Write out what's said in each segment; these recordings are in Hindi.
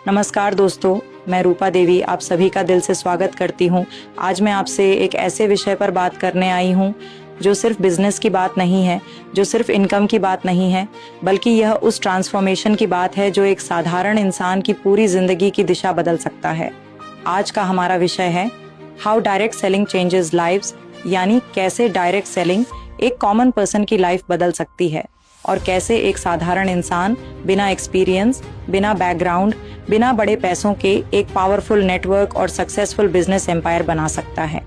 नमस्कार दोस्तों, मैं रूपा देवी आप सभी का दिल से स्वागत करती हूँ। आज मैं आपसे एक ऐसे विषय पर बात करने आई हूँ जो सिर्फ बिजनेस की बात नहीं है, जो सिर्फ इनकम की बात नहीं है, बल्कि यह उस ट्रांसफॉर्मेशन की बात है जो एक साधारण इंसान की पूरी जिंदगी की दिशा बदल सकता है। आज का हमारा विषय है how direct selling changes lives, यानी कैसे डायरेक्ट सेलिंग एक कॉमन पर्सन की लाइफ बदल सकती है और कैसे एक साधारण इंसान बिना एक्सपीरियंस, बिना बैकग्राउंड, बिना बड़े पैसों के एक पावरफुल नेटवर्क और सक्सेसफुल बिजनेस एम्पायर बना सकता है।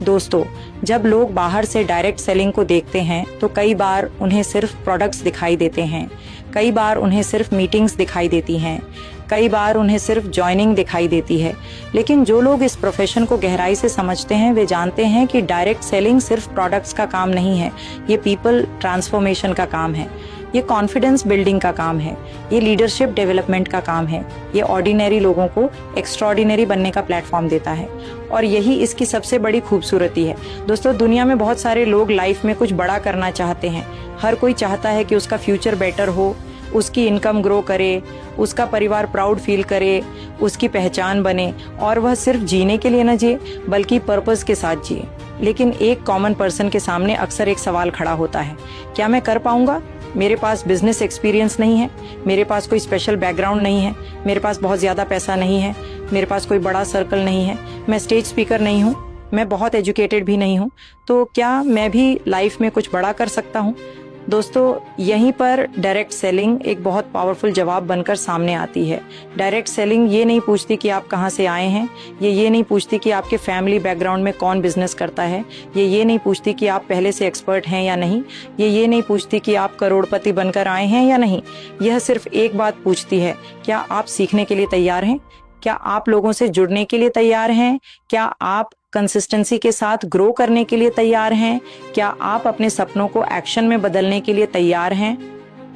दोस्तों, जब लोग बाहर से डायरेक्ट सेलिंग को देखते हैं तो कई बार उन्हें सिर्फ प्रोडक्ट्स दिखाई देते हैं, कई बार उन्हें सिर्फ मीटिंग्स दिखाई देती हैं, कई बार उन्हें सिर्फ जॉइनिंग दिखाई देती है। लेकिन जो लोग इस प्रोफेशन को गहराई से समझते हैं वे जानते हैं कि डायरेक्ट सेलिंग सिर्फ प्रोडक्ट्स का काम नहीं है, ये पीपल ट्रांसफॉर्मेशन का काम है, ये कॉन्फिडेंस बिल्डिंग का काम है, ये लीडरशिप डेवलपमेंट का काम है, ये ऑर्डिनरी लोगों को एक्स्ट्रॉर्डिनरी बनने का प्लेटफॉर्म देता है और यही इसकी सबसे बड़ी खूबसूरती है। दोस्तों, दुनिया में बहुत सारे लोग लाइफ में कुछ बड़ा करना चाहते हैं। हर कोई चाहता है कि उसका फ्यूचर बेटर हो, उसकी इनकम ग्रो करे, उसका परिवार प्राउड फील करे, उसकी पहचान बने और वह सिर्फ जीने के लिए न जिए बल्कि पर्पस के साथ जिए। लेकिन एक कॉमन पर्सन के सामने अक्सर एक सवाल खड़ा होता है, क्या मैं कर पाऊंगा? मेरे पास बिजनेस एक्सपीरियंस नहीं है, मेरे पास कोई स्पेशल बैकग्राउंड नहीं है, मेरे पास बहुत ज़्यादा पैसा नहीं है, मेरे पास कोई बड़ा सर्कल नहीं है, मैं स्टेज स्पीकर नहीं हूँ, मैं बहुत एजुकेटेड भी नहीं हूँ, तो क्या मैं भी लाइफ में कुछ बड़ा कर सकता हूँ? दोस्तों, यहीं पर डायरेक्ट सेलिंग एक बहुत पावरफुल जवाब बनकर सामने आती है। डायरेक्ट सेलिंग ये नहीं पूछती कि आप कहाँ से आए हैं, ये नहीं पूछती कि आपके फैमिली बैकग्राउंड में कौन बिजनेस करता है, ये नहीं पूछती कि आप पहले से एक्सपर्ट हैं या नहीं, ये नहीं पूछती कि आप करोड़पति बनकर आए हैं या नहीं। यह सिर्फ एक बात पूछती है, क्या आप सीखने के लिए तैयार हैं? क्या आप लोगों से जुड़ने के लिए तैयार हैं? क्या आप कंसिस्टेंसी के साथ ग्रो करने के लिए तैयार हैं? क्या आप अपने सपनों को एक्शन में बदलने के लिए तैयार हैं?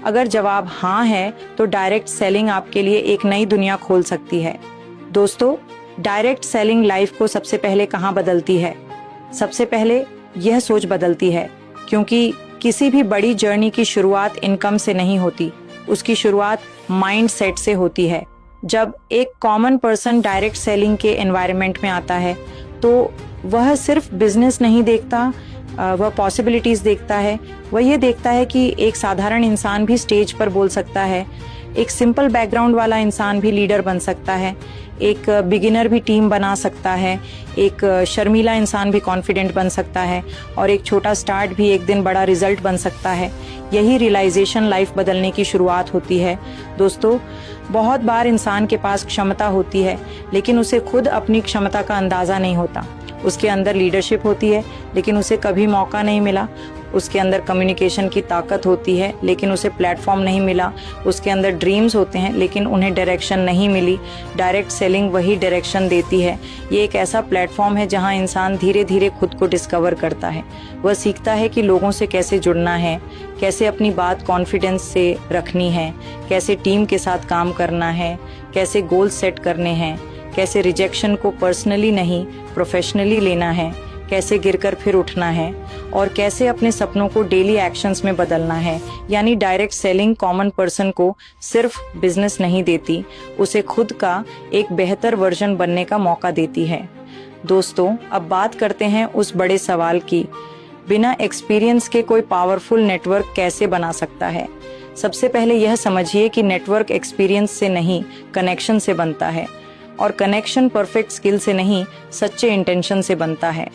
अगर जवाब हाँ है तो डायरेक्ट सेलिंग आपके लिए एक नई दुनिया खोल सकती है। दोस्तों, डायरेक्ट सेलिंग लाइफ को सबसे पहले कहाँ बदलती है? सबसे पहले यह सोच बदलती है, क्योंकि किसी भी बड़ी जर्नी की शुरुआत इनकम से नहीं होती, उसकी शुरुआत माइंड सेट से होती है। जब एक कॉमन पर्सन डायरेक्ट सेलिंग के एनवायरनमेंट में आता है तो वह सिर्फ बिजनेस नहीं देखता, वह पॉसिबिलिटीज देखता है। वह ये देखता है कि एक साधारण इंसान भी स्टेज पर बोल सकता है, एक सिंपल बैकग्राउंड वाला इंसान भी लीडर बन सकता है, एक बिगिनर भी टीम बना सकता है, एक शर्मीला इंसान भी कॉन्फिडेंट बन सकता है और एक छोटा स्टार्ट भी एक दिन बड़ा रिजल्ट बन सकता है। यही रियलाइजेशन लाइफ बदलने की शुरुआत होती है। दोस्तों, बहुत बार इंसान के पास क्षमता होती है लेकिन उसे खुद अपनी क्षमता का अंदाजा नहीं होता। उसके अंदर लीडरशिप होती है लेकिन उसे कभी मौका नहीं मिला। उसके अंदर कम्युनिकेशन की ताकत होती है लेकिन उसे प्लेटफॉर्म नहीं मिला। उसके अंदर ड्रीम्स होते हैं लेकिन उन्हें डायरेक्शन नहीं मिली। डायरेक्ट सेलिंग वही डायरेक्शन देती है। ये एक ऐसा प्लेटफॉर्म है जहां इंसान धीरे धीरे खुद को डिस्कवर करता है। वह सीखता है कि लोगों से कैसे जुड़ना है, कैसे अपनी बात कॉन्फिडेंस से रखनी है, कैसे टीम के साथ काम करना है, कैसे गोल सेट करने हैं, कैसे रिजेक्शन को पर्सनली नहीं प्रोफेशनली लेना है, कैसे गिरकर फिर उठना है और कैसे अपने सपनों को डेली एक्शंस में बदलना है। यानी डायरेक्ट सेलिंग कॉमन पर्सन को सिर्फ बिजनेस नहीं देती, उसे खुद का एक बेहतर वर्जन बनने का मौका देती है। दोस्तों, अब बात करते हैं उस बड़े सवाल की, बिना एक्सपीरियंस के कोई पावरफुल नेटवर्क कैसे बना सकता है? सबसे पहले यह समझिए कि नेटवर्क एक्सपीरियंस से नहीं, कनेक्शन से बनता है और कनेक्शन परफेक्ट स्किल से नहीं, सच्चे इंटेंशन से बनता है।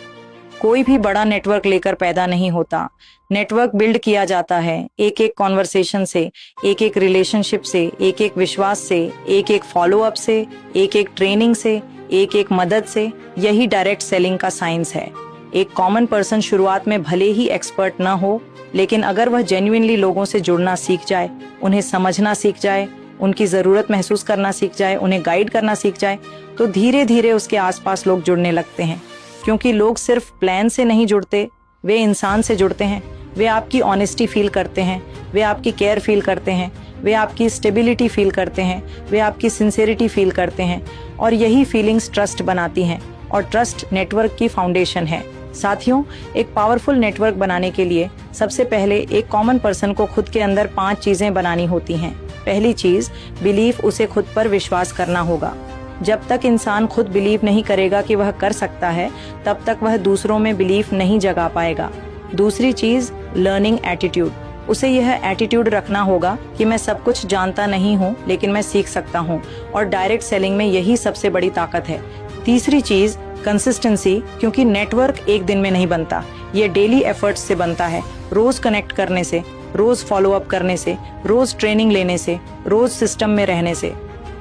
कोई भी बड़ा नेटवर्क लेकर पैदा नहीं होता। नेटवर्क बिल्ड किया जाता है एक एक कॉन्वर्सेशन से, एक एक रिलेशनशिप से, एक एक विश्वास से, एक एक फॉलो अप से, एक एक ट्रेनिंग से, एक एक मदद से। यही डायरेक्ट सेलिंग का साइंस है। एक कॉमन पर्सन शुरुआत में भले ही एक्सपर्ट ना हो, लेकिन अगर वह जेन्युइनली लोगों से जुड़ना सीख जाए, उन्हें समझना सीख जाए, उनकी ज़रूरत महसूस करना सीख जाए, उन्हें गाइड करना सीख जाए, तो धीरे धीरे उसके आसपास लोग जुड़ने लगते हैं। क्योंकि लोग सिर्फ प्लान से नहीं जुड़ते, वे इंसान से जुड़ते हैं। वे आपकी ऑनेस्टी फील करते हैं, वे आपकी केयर फील करते हैं, वे आपकी स्टेबिलिटी फील करते हैं, वे आपकी सिंसेरिटी फील करते हैं और यही फीलिंग्स ट्रस्ट बनाती हैं और ट्रस्ट नेटवर्क की फाउंडेशन है। साथियों, एक पावरफुल नेटवर्क बनाने के लिए सबसे पहले एक कॉमन पर्सन को खुद के अंदर 5 चीजें बनानी होती हैं। पहली चीज, बिलीफ, उसे खुद पर विश्वास करना होगा। जब तक इंसान खुद बिलीव नहीं करेगा कि वह कर सकता है, तब तक वह दूसरों में बिलीफ नहीं जगा पाएगा। दूसरी चीज, लर्निंग एटीट्यूड। उसे यह एटीट्यूड रखना होगा कि मैं सब कुछ जानता नहीं हूँ, लेकिन मैं सीख सकता हूँ, और डायरेक्ट सेलिंग में यही सबसे बड़ी ताकत है। तीसरी चीज, कंसिस्टेंसी, क्योंकि नेटवर्क एक दिन में नहीं बनता, ये डेली एफर्ट्स से बनता है। रोज कनेक्ट करने से, रोज फॉलो अप करने से, रोज ट्रेनिंग लेने से, रोज सिस्टम में रहने से।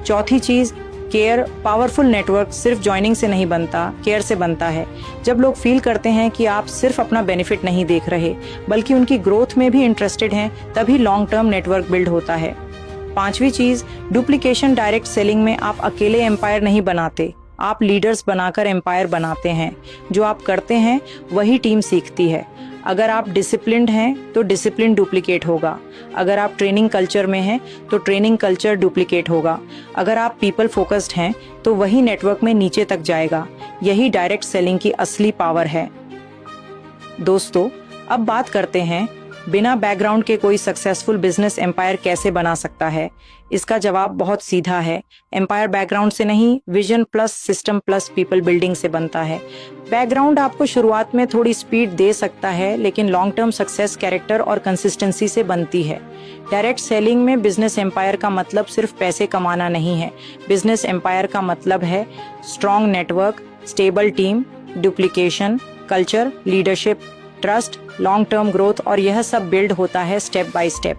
चौथी चीज, केयर। पावरफुल नेटवर्क सिर्फ ज्वाइनिंग से नहीं बनता, केयर से बनता है। जब लोग फील करते हैं कि आप सिर्फ अपना बेनिफिट नहीं देख रहे, बल्कि उनकी ग्रोथ में भी इंटरेस्टेड हैं, तभी लॉन्ग टर्म नेटवर्क बिल्ड होता है। पांचवी चीज, डुप्लीकेशन। डायरेक्ट सेलिंग में आप अकेले एम्पायर नहीं बनाते, आप लीडर्स बनाकर एम्पायर बनाते हैं। जो आप करते हैं वही टीम सीखती है। अगर आप डिसिप्लिन्ड हैं तो डिसिप्लिन डुप्लीकेट होगा। अगर आप ट्रेनिंग कल्चर में हैं तो ट्रेनिंग कल्चर डुप्लीकेट होगा। अगर आप पीपल फोकस्ड हैं तो वही नेटवर्क में नीचे तक जाएगा। यही डायरेक्ट सेलिंग की असली पावर है। दोस्तों, अब बात करते हैं, बिना बैकग्राउंड के कोई सक्सेसफुल बिजनेस एम्पायर कैसे बना सकता है। इसका जवाब बहुत सीधा है, एम्पायर बैकग्राउंड से नहीं, vision plus system plus people building से बनता है। बैकग्राउंड आपको शुरुआत में थोड़ी स्पीड दे सकता है, लेकिन लॉन्ग टर्म सक्सेस कैरेक्टर और कंसिस्टेंसी से बनती है। डायरेक्ट सेलिंग में बिजनेस एम्पायर का मतलब सिर्फ पैसे कमाना नहीं है। बिजनेस एम्पायर का मतलब है strong network, stable team, duplication, culture, leadership, trust, long term growth, और यह सब बिल्ड होता है स्टेप बाय स्टेप।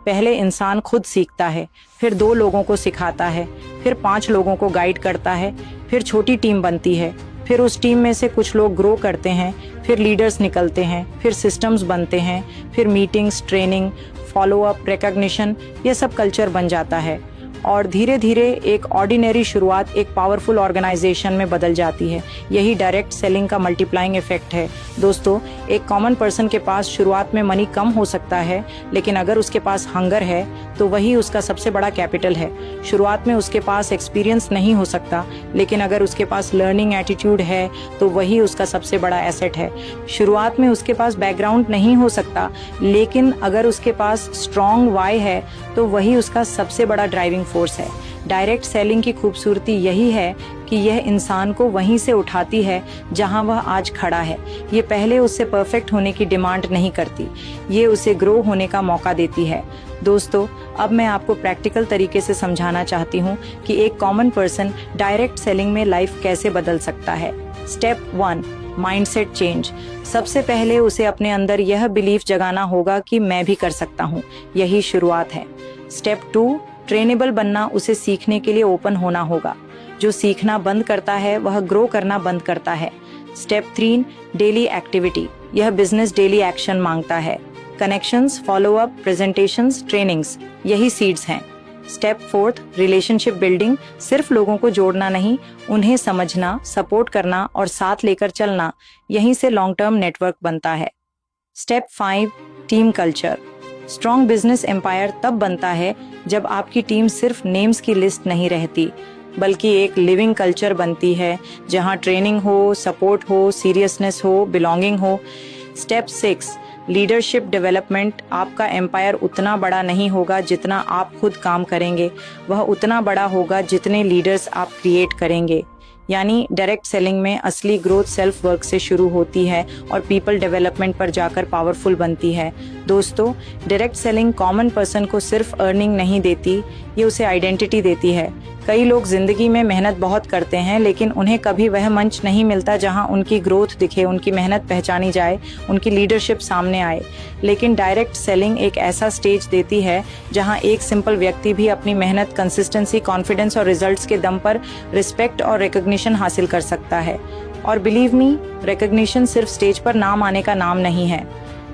पहले इंसान खुद सीखता है, फिर 2 लोगों को सिखाता है, फिर 5 लोगों को गाइड करता है, फिर छोटी टीम बनती है, फिर उस टीम में से कुछ लोग ग्रो करते हैं, फिर लीडर्स निकलते हैं, फिर सिस्टम्स बनते हैं, फिर meetings, training, follow up, recognition, ये सब कल्चर बन जाता है, और धीरे धीरे एक ऑर्डिनरी शुरुआत एक पावरफुल ऑर्गेनाइजेशन में बदल जाती है। यही डायरेक्ट सेलिंग का मल्टीप्लाइंग इफेक्ट है। दोस्तों, एक कॉमन पर्सन के पास शुरुआत में मनी कम हो सकता है, लेकिन अगर उसके पास हंगर है तो वही उसका सबसे बड़ा कैपिटल है। शुरुआत में उसके पास एक्सपीरियंस नहीं हो सकता, लेकिन अगर उसके पास लर्निंग एटीट्यूड है तो वही उसका सबसे बड़ा एसेट है। शुरुआत में उसके पास बैकग्राउंड नहीं हो सकता, लेकिन अगर उसके पास स्ट्रॉन्ग वाई है तो वही उसका सबसे बड़ा ड्राइविंग फोर्स है। डायरेक्ट सेलिंग की खूबसूरती यही है कि यह इंसान को वहीं से उठाती है जहां वह आज खड़ा है। ये पहले उससे परफेक्ट होने की डिमांड नहीं करती, ये उसे ग्रो होने का मौका देती है। दोस्तों, अब मैं आपको प्रैक्टिकल तरीके से समझाना चाहती हूँ कि एक कॉमन पर्सन डायरेक्ट सेलिंग में लाइफ कैसे बदल सकता है। Step 1, mindset change. सबसे पहले उसे अपने अंदर यह बिलीफ जगाना होगा कि मैं भी कर सकता हूँ। यही शुरुआत है। स्टेप 2, ट्रेनेबल बनना। उसे सीखने के लिए ओपन होना होगा। जो सीखना बंद करता है वह ग्रो करना बंद करता है। Step 3, daily activity. यह बिजनेस डेली एक्शन मांगता है। Connections, follow up, presentations, trainings, यही सीड्स हैं। Step 4, relationship building. सिर्फ लोगों को जोड़ना नहीं, उन्हें समझना, सपोर्ट करना और साथ लेकर चलना। यहीं से लॉन्ग टर्म नेटवर्क बनता है। Step 5, team culture. Strong business empire तब बनता है जब आपकी टीम सिर्फ नेम्स की लिस्ट नहीं रहती, बल्कि एक लिविंग कल्चर बनती है जहां ट्रेनिंग हो, सपोर्ट हो, सीरियसनेस हो, बिलोंगिंग हो। Step 6, leadership development. आपका एम्पायर उतना बड़ा नहीं होगा जितना आप खुद काम करेंगे, वह उतना बड़ा होगा जितने लीडर्स आप क्रिएट करेंगे। यानी डायरेक्ट सेलिंग में असली ग्रोथ सेल्फ वर्क से शुरू होती है और पीपल डेवलपमेंट पर जाकर पावरफुल बनती है। दोस्तों, डायरेक्ट सेलिंग कॉमन पर्सन को सिर्फ अर्निंग नहीं देती, ये उसे आइडेंटिटी देती है। कई लोग जिंदगी में मेहनत बहुत करते हैं, लेकिन उन्हें कभी वह मंच नहीं मिलता जहां उनकी ग्रोथ दिखे, उनकी मेहनत पहचानी जाए, उनकी लीडरशिप सामने आए। लेकिन डायरेक्ट सेलिंग एक ऐसा स्टेज देती है जहां एक सिंपल व्यक्ति भी अपनी मेहनत, कंसिस्टेंसी, कॉन्फिडेंस और रिजल्ट्स के दम पर रिस्पेक्ट और रिकॉग्निशन हासिल कर सकता है। और बिलीव मी, रिकॉग्निशन सिर्फ स्टेज पर नाम आने का नाम नहीं है।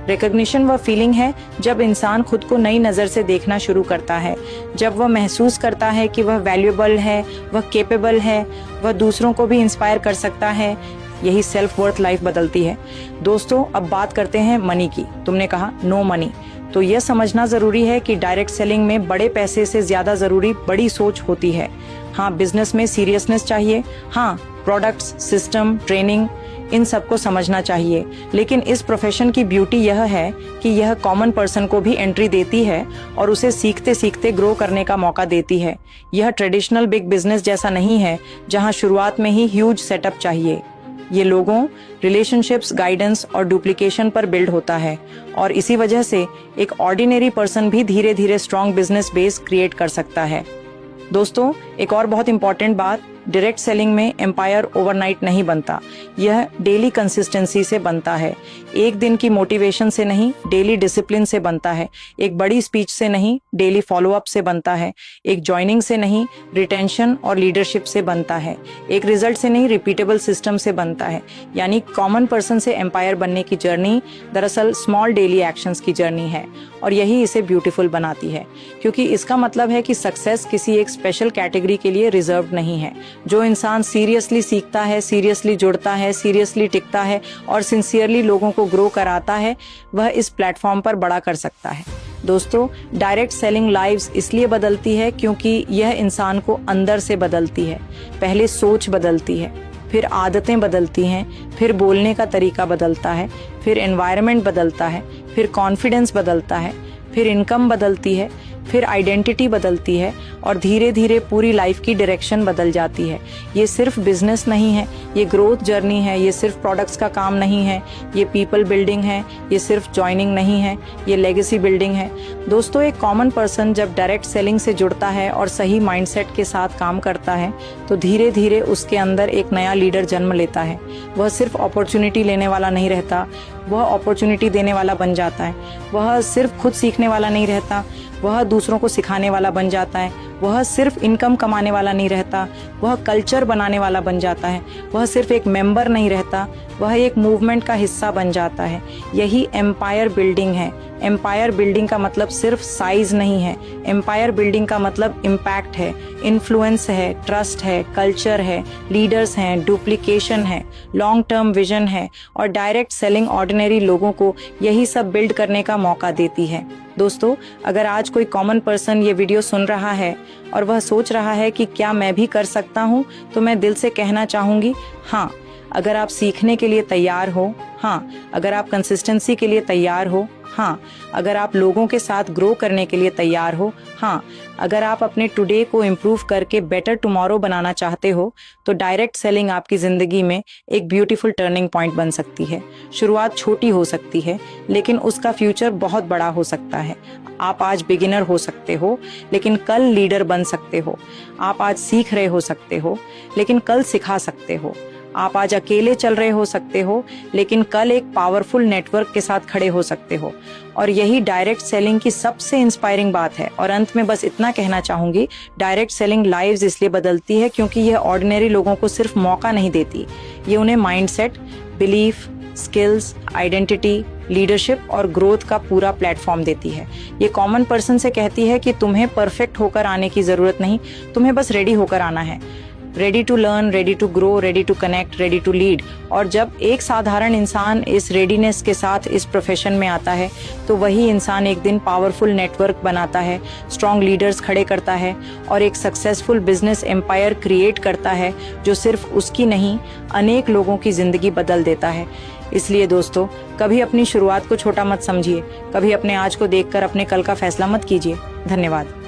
रिकॉग्निशन वह फीलिंग है जब इंसान खुद को नई नज़र से देखना शुरू करता है, जब वह महसूस करता है कि वह वैल्यूएबल है, वह केपेबल है, वह दूसरों को भी इंस्पायर कर सकता है। यही सेल्फ वर्थ लाइफ बदलती है। दोस्तों, अब बात करते हैं मनी की। तुमने कहा नो मनी, तो यह समझना ज़रूरी है कि डायरेक्ट सेलिंग में बड़े पैसे से ज़्यादा ज़रूरी बड़ी सोच होती है। हाँ, बिजनेस में सीरियसनेस चाहिए। हाँ, प्रोडक्ट्स, सिस्टम, ट्रेनिंग, इन सबको समझना चाहिए। लेकिन इस प्रोफेशन की ब्यूटी यह है कि यह कॉमन पर्सन को भी एंट्री देती है और उसे सीखते सीखते ग्रो करने का मौका देती है। यह ट्रेडिशनल बिग बिजनेस जैसा नहीं है जहां शुरुआत में ही ह्यूज सेटअप चाहिए। ये लोगों, रिलेशनशिप्स, गाइडेंस और डुप्लीकेशन पर बिल्ड होता है और इसी वजह से एक ऑर्डिनरी पर्सन भी धीरे धीरे स्ट्रॉन्ग बिजनेस बेस क्रिएट कर सकता है। दोस्तों, एक और बहुत इंपॉर्टेंट बात, डायरेक्ट सेलिंग में एम्पायर ओवरनाइट नहीं बनता। यह डेली कंसिस्टेंसी से बनता है। एक दिन की मोटिवेशन से नहीं, डेली डिसिप्लिन से बनता है। एक बड़ी स्पीच से नहीं, डेली फॉलोअप से बनता है। एक ज्वाइनिंग से नहीं, रिटेंशन और लीडरशिप से बनता है। एक रिजल्ट से नहीं, रिपीटेबल सिस्टम से बनता है। यानी कॉमन पर्सन से एम्पायर बनने की जर्नी दरअसल स्मॉल डेली एक्शंस की जर्नी है और यही इसे ब्यूटीफुल बनाती है, क्योंकि इसका मतलब है कि सक्सेस किसी एक स्पेशल कैटेगरी के लिए रिजर्व नहीं है। जो इंसान सीरियसली सीखता है, सीरियसली जुड़ता है, सीरियसली टिकता है और सिंसियरली लोगों को ग्रो कराता है, वह इस प्लेटफॉर्म पर बड़ा कर सकता है। दोस्तों, डायरेक्ट सेलिंग लाइव्स इसलिए बदलती है क्योंकि यह इंसान को अंदर से बदलती है। पहले सोच बदलती है, फिर आदतें बदलती हैं, फिर बोलने का तरीका बदलता है, फिर एनवायरनमेंट बदलता है, फिर कॉन्फिडेंस बदलता है, फिर इनकम बदलती है, फिर आइडेंटिटी बदलती है और धीरे धीरे पूरी लाइफ की डायरेक्शन बदल जाती है। ये सिर्फ बिजनेस नहीं है, ये ग्रोथ जर्नी है। ये सिर्फ प्रोडक्ट्स का काम नहीं है, ये पीपल बिल्डिंग है। ये सिर्फ जॉइनिंग नहीं है, ये लेगेसी बिल्डिंग है। दोस्तों, एक कॉमन पर्सन जब डायरेक्ट सेलिंग से जुड़ता है और सही माइंडसेट के साथ काम करता है तो धीरे धीरे उसके अंदर एक नया लीडर जन्म लेता है। वह सिर्फ अपॉर्चुनिटी लेने वाला नहीं रहता, वह अपॉर्चुनिटी देने वाला बन जाता है। वह सिर्फ खुद सीखने वाला नहीं रहता, वह दूसरों को सिखाने वाला बन जाता है। वह सिर्फ इनकम कमाने वाला नहीं रहता, वह कल्चर बनाने वाला बन जाता है। वह सिर्फ एक मेंबर नहीं रहता, वह एक मूवमेंट का हिस्सा बन जाता है। यही एम्पायर बिल्डिंग है। एम्पायर बिल्डिंग का मतलब सिर्फ साइज नहीं है। एम्पायर बिल्डिंग का मतलब इम्पैक्ट है, इन्फ्लुएंस है, ट्रस्ट है, कल्चर है, लीडर्स हैं, डुप्लीकेशन है, लॉन्ग टर्म विजन है और डायरेक्ट सेलिंग ऑर्डिनरी लोगों को यही सब बिल्ड करने का मौका देती है। दोस्तों, अगर आज कोई कॉमन पर्सन ये वीडियो सुन रहा है और वह सोच रहा है कि क्या मैं भी कर सकता हूँ, तो मैं दिल से कहना चाहूंगी, हाँ। अगर आप सीखने के लिए तैयार हो, हाँ। अगर आप कंसिस्टेंसी के लिए तैयार हो, हाँ। अगर आप लोगों के साथ ग्रो करने के लिए तैयार हो, हाँ। अगर आप अपने टुडे को इम्प्रूव करके बेटर टुमारो बनाना चाहते हो, तो डायरेक्ट सेलिंग आपकी जिंदगी में एक ब्यूटीफुल टर्निंग पॉइंट बन सकती है। शुरुआत छोटी हो सकती है, लेकिन उसका फ्यूचर बहुत बड़ा हो सकता है। आप आज बिगिनर हो सकते हो, लेकिन कल लीडर बन सकते हो। आप आज सीख रहे हो सकते हो, लेकिन कल सिखा सकते हो। आप आज अकेले चल रहे हो सकते हो, लेकिन कल एक पावरफुल नेटवर्क के साथ खड़े हो सकते हो। और यही डायरेक्ट सेलिंग की सबसे इंस्पायरिंग बात है। और अंत में बस इतना कहना चाहूंगी, डायरेक्ट सेलिंग लाइव्स इसलिए बदलती है क्योंकि यह ऑर्डिनरी लोगों को सिर्फ मौका नहीं देती, ये उन्हें mindset, belief, skills, identity, leadership और ग्रोथ का पूरा प्लेटफॉर्म देती है। ये कॉमन पर्सन से कहती है कि तुम्हें परफेक्ट होकर आने की जरूरत नहीं, तुम्हें बस रेडी होकर आना है। Ready to learn, ready to grow, ready to connect, ready to lead. और जब एक साधारण इंसान इस रेडीनेस के साथ इस प्रोफेशन में आता है, तो वही इंसान एक दिन पावरफुल नेटवर्क बनाता है, स्ट्रॉन्ग लीडर्स खड़े करता है और एक सक्सेसफुल बिजनेस एम्पायर क्रिएट करता है, जो सिर्फ उसकी नहीं, अनेक लोगों की जिंदगी बदल देता है। इसलिए दोस्तों, कभी अपनी शुरुआत को छोटा मत समझिए, कभी अपने आज को देखकर अपने कल का फैसला मत कीजिए। धन्यवाद।